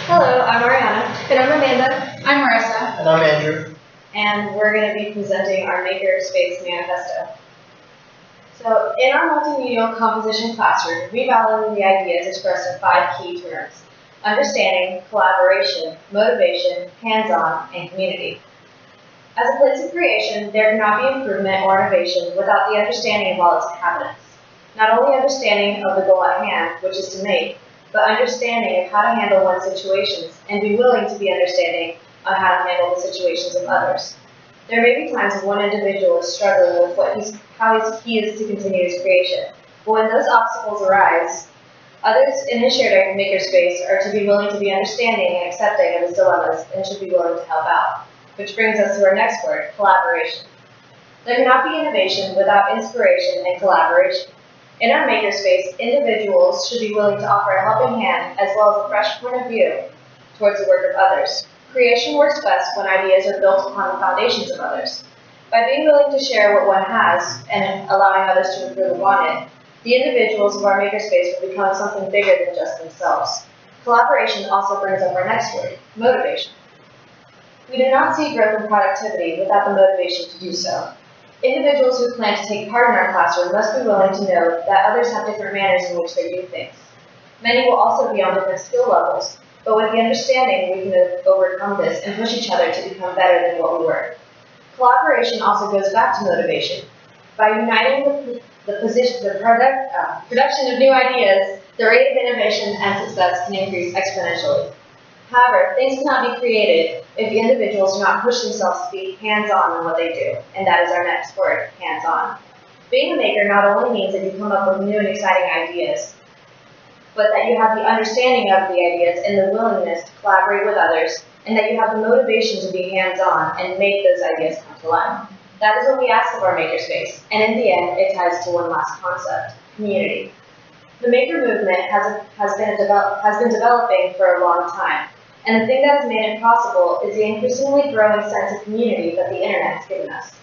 Hello, I'm Ariana. And I'm Amanda. I'm Marissa. And I'm Andrew. And we're going to be presenting our Makerspace Manifesto. So, in our multimedia composition classroom, we value the ideas expressed in 5 key terms: understanding, collaboration, motivation, hands-on, and community. As a place of creation, there cannot be improvement or innovation without the understanding of all its inhabitants. Not only understanding of the goal at hand, which is to make, but understanding of how to handle one's situations and be willing to be understanding on how to handle the situations of others. There may be times when one individual is struggling with how he is to continue his creation, but when those obstacles arise, others in his shared makerspace are to be willing to be understanding and accepting of his dilemmas and should be willing to help out. Which brings us to our next word, collaboration. There cannot be innovation without inspiration and collaboration. In our makerspace, individuals should be willing to offer a helping hand as well as a fresh point of view towards the work of others. Creation works best when ideas are built upon the foundations of others. By being willing to share what one has and allowing others to improve upon it, the individuals of our makerspace will become something bigger than just themselves. Collaboration also brings up our next word, motivation. We do not see growth and productivity without the motivation to do so. Individuals who plan to take part in our classroom must be willing to know that others have different manners in which they do things. Many will also be on different skill levels, but with the understanding we can overcome this and push each other to become better than what we were. Collaboration also goes back to motivation. By uniting the production of new ideas, the rate of innovation and success can increase exponentially. However, things cannot be created if the individuals do not push themselves to be hands-on in what they do, and that is our next word, hands-on. Being a maker not only means that you come up with new and exciting ideas, but that you have the understanding of the ideas and the willingness to collaborate with others, and that you have the motivation to be hands-on and make those ideas come to life. That is what we ask of our makerspace, and in the end, it ties to one last concept, community. The maker movement has been developing for a long time. And the thing that has made it possible is the increasingly growing sense of community that the internet has given us.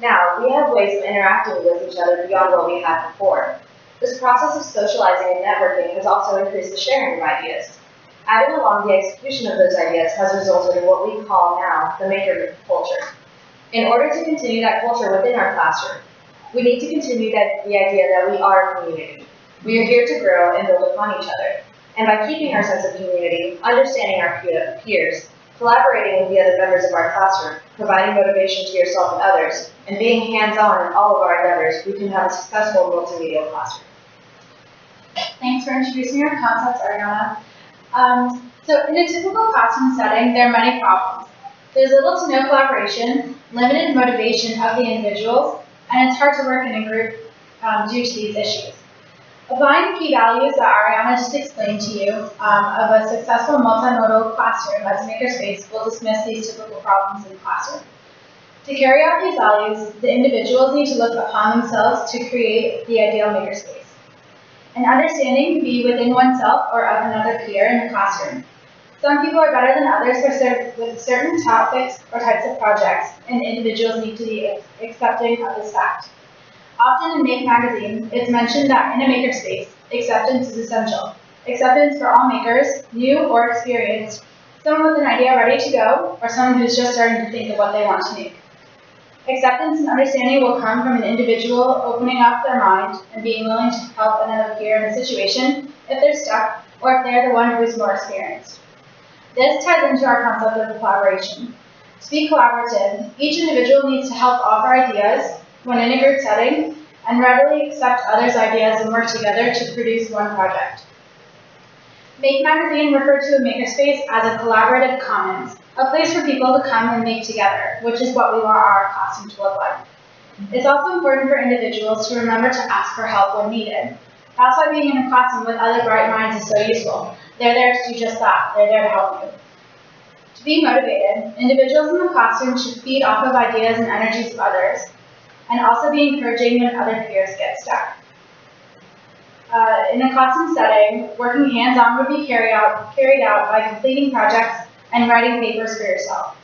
Now, we have ways of interacting with each other beyond what we had before. This process of socializing and networking has also increased the sharing of ideas. Adding along the execution of those ideas has resulted in what we call now the maker culture. In order to continue that culture within our classroom, we need to continue the idea that we are a community. We are here to grow and build upon each other. And by keeping our sense of community, understanding our peers, collaborating with the other members of our classroom, providing motivation to yourself and others, and being hands-on in all of our endeavors, we can have a successful multimedia classroom. Thanks for introducing your concepts, Ariana. So in a typical classroom setting, there are many problems. There's little to no collaboration, limited motivation of the individuals, and it's hard to work in a group due to these issues. Applying the key values that Ariana just explained to you of a successful multimodal classroom as a makerspace will dismiss these typical problems in the classroom. To carry out these values, the individuals need to look upon themselves to create the ideal makerspace. An understanding can be within oneself or of another peer in the classroom. Some people are better than others with certain topics or types of projects, and individuals need to be accepting of this fact. Often in Make magazine, it's mentioned that in a makerspace, acceptance is essential. Acceptance for all makers, new or experienced, someone with an idea ready to go, or someone who's just starting to think of what they want to make. Acceptance and understanding will come from an individual opening up their mind and being willing to help another peer in a situation if they're stuck, or if they're the one who is more experienced. This ties into our concept of collaboration. To be collaborative, each individual needs to help offer ideas when in a group setting, and readily accept others' ideas and work together to produce one project. Make magazine referred to a makerspace as a collaborative commons, a place for people to come and make together, which is what we want our classroom to look like. It's also important for individuals to remember to ask for help when needed. That's why being in a classroom with other bright minds is so useful. They're there to do just that. They're there to help you. To be motivated, individuals in the classroom should feed off of ideas and energies of others, and also be encouraging when other peers get stuck. In a classroom setting, working hands-on would be carried out by completing projects and writing papers for yourself.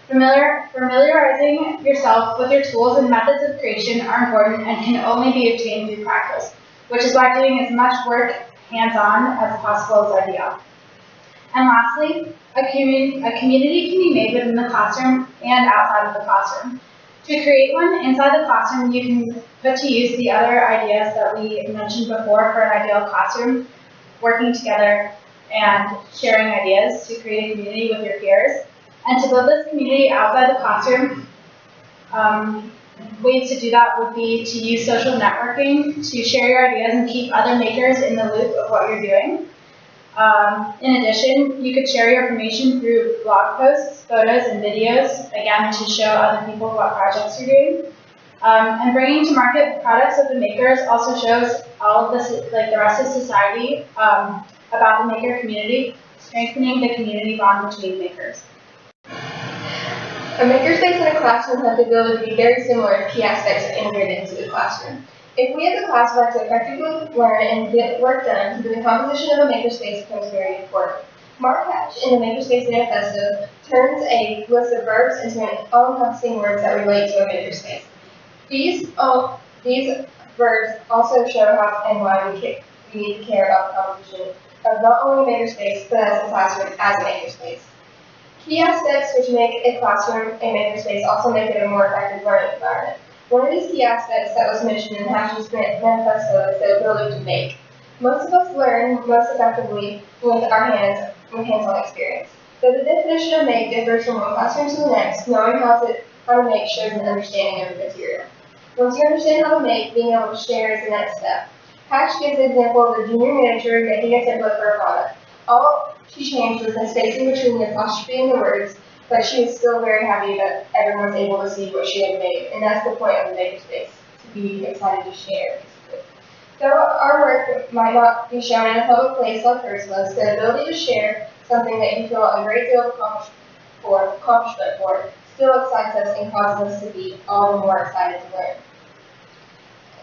Familiarizing yourself with your tools and methods of creation are important and can only be obtained through practice, which is why doing as much work hands-on as possible is ideal. And lastly, a community can be made within the classroom and outside of the classroom. To create one inside the classroom, you can put to use the other ideas that we mentioned before for an ideal classroom, working together and sharing ideas to create a community with your peers. And to build this community outside the classroom, ways to do that would be to use social networking to share your ideas and keep other makers in the loop of what you're doing. In addition, you could share your information through blog posts, photos, and videos, again, to show other people what projects you're doing. And bringing to market products of the makers also shows all of this, like the rest of society, about the maker community, strengthening the community bond between makers. A makerspace in a classroom has the ability to be very similar to key aspects are integrated into the classroom. If we as a class would like to effectively learn and get work done, then the composition of a makerspace becomes very important. Mark Hatch in the Makerspace Manifesto turns a list of verbs into an all-encompassing words that relate to a makerspace. These verbs also show how and why we need to care about the composition of not only a makerspace, but as a classroom as a makerspace. Key aspects which make a classroom a makerspace also make it a more effective learning environment. One of these key aspects that was mentioned in Hatch's manifesto is the ability to make. Most of us learn most effectively with hands-on experience. Though the definition of make differs from one classroom to the next, knowing how to make shows an understanding of the material. Once you understand how to make, being able to share is the next step. Hatch gives the example of the junior manager making a template for a product. All she changed was the spacing between the apostrophe and the words, but she was still very happy that everyone was able to see what she had made, and that's the point of the makerspace, to be excited to share. Though our work might not be shown in a public place like hers was, the ability to share something that you feel a great deal of accomplishment for still excites us and causes us to be all the more excited to learn.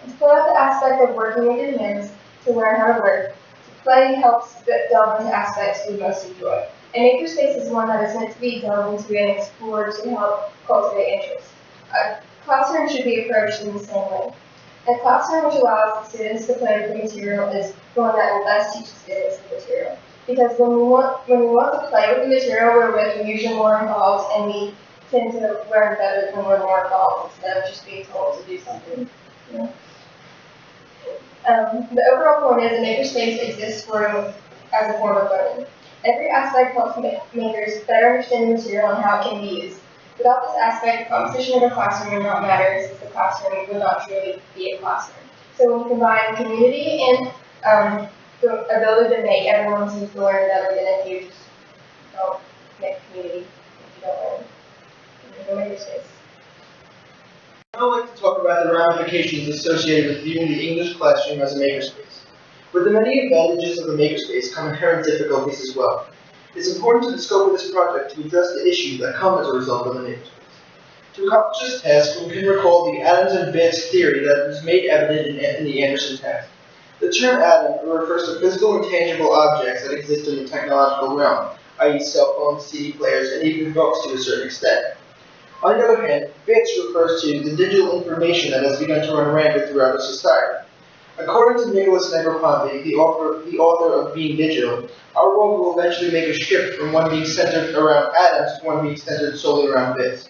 To pull out the aspect of working with your hands to learn how to work, play helps delve into aspects we most enjoy. A makerspace is one that is meant to be delved into and explored to help cultivate interest. A classroom should be approached in the same way. A classroom which allows the students to play with the material is the one that will best teach the students the material. Because when we want to play with the material we're with, we're usually more involved, and we tend to learn better when we're more involved instead of just being told to do something. You know? The overall point is a makerspace exists as a form of learning. Every aspect helps makers better understand the material and how it can be used. Without this aspect, the composition of a classroom would not matter, since the classroom would not truly be a classroom. So when you combine community and the ability to make, everyone seems to learn better than if you just don't make a community, if you don't learn. There's no makerspace. I would like to talk about the ramifications associated with viewing the English classroom as a makerspace. With the many advantages of the makerspace come inherent difficulties as well. It's important to the scope of this project to address the issues that come as a result of the makerspace. To accomplish this task, we can recall the atoms and bits theory that was made evident in the Anderson text. The term atom refers to physical and tangible objects that exist in the technological realm, i.e. cell phones, CD players, and even books to a certain extent. On the other hand, bits refers to the digital information that has begun to run rampant throughout our society. According to Nicholas Negroponte, the author of Being Digital, our world will eventually make a shift from one being centered around atoms to one being centered solely around bits.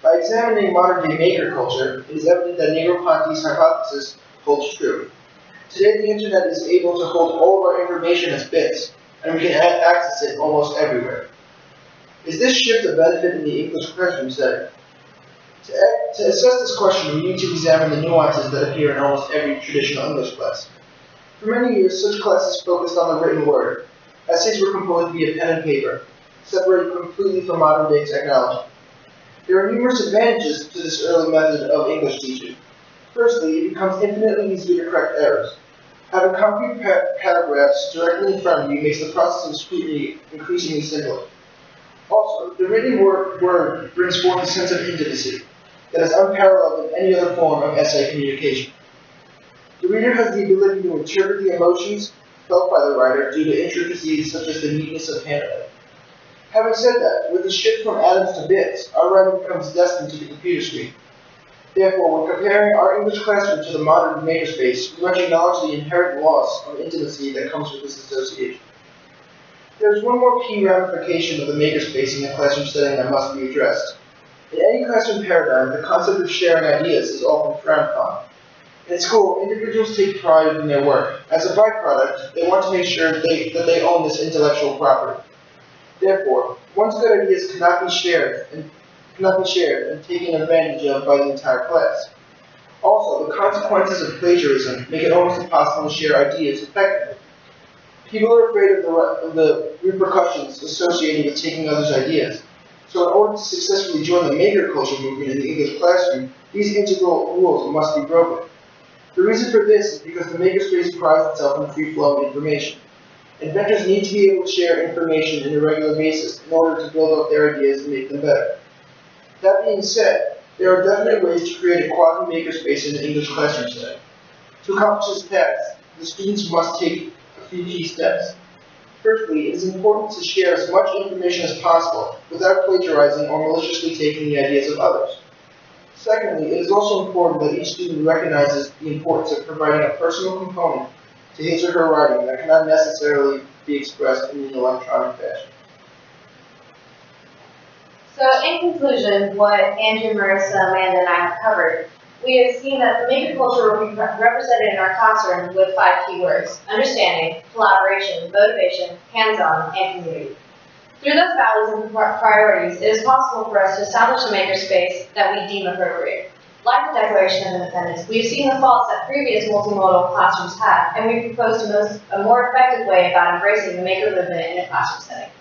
By examining modern-day maker culture, it is evident that Negroponte's hypothesis holds true. Today, the Internet is able to hold all of our information as bits, and we can access it almost everywhere. Is this shift a benefit in the English classroom setting? To assess this question, we need to examine the nuances that appear in almost every traditional English class. For many years, such classes focused on the written word. Essays were composed via pen and paper, separated completely from modern-day technology. There are numerous advantages to this early method of English teaching. Firstly, it becomes infinitely easier to correct errors. Having concrete paragraphs directly in front of you makes the process of scrutiny increasingly simpler. Also, the written word brings forth a sense of intimacy that is unparalleled in any other form of essay communication. The reader has the ability to interpret the emotions felt by the writer due to intricacies such as the neatness of handwriting. Having said that, with the shift from atoms to bits, our writing becomes destined to the computer screen. Therefore, when comparing our English classroom to the modern makerspace, we must acknowledge the inherent loss of intimacy that comes with this association. There's one more key ramification of the makerspace in the classroom setting that must be addressed. In any classroom paradigm, the concept of sharing ideas is often frowned upon. In school, individuals take pride in their work. As a byproduct, they want to make sure that they own this intellectual property. Therefore, one's good ideas cannot be shared and taken advantage of by the entire class. Also, the consequences of plagiarism make it almost impossible to share ideas effectively. People are afraid of the repercussions associated with taking others' ideas. So in order to successfully join the maker culture movement in the English classroom, these integral rules must be broken. The reason for this is because the makerspace prides itself on free flow of information. Inventors need to be able to share information on a regular basis in order to build up their ideas and make them better. That being said, there are definite ways to create a quasi-makerspace in the English classroom setting. To accomplish this task, the students must take a few key steps. Firstly, it is important to share as much information as possible without plagiarizing or maliciously taking the ideas of others. Secondly, it is also important that each student recognizes the importance of providing a personal component to his or her writing that cannot necessarily be expressed in an electronic fashion. So in conclusion, what Andrew, Marissa, Amanda, and I have covered, we have seen that the maker culture will be represented in our classroom with 5 key words: understanding, collaboration, motivation, hands-on, and community. Through those values and priorities, it is possible for us to establish a makerspace that we deem appropriate. Like the Declaration of Independence, we've seen the faults that previous multimodal classrooms had, and we propose a more effective way about embracing the maker movement in a classroom setting.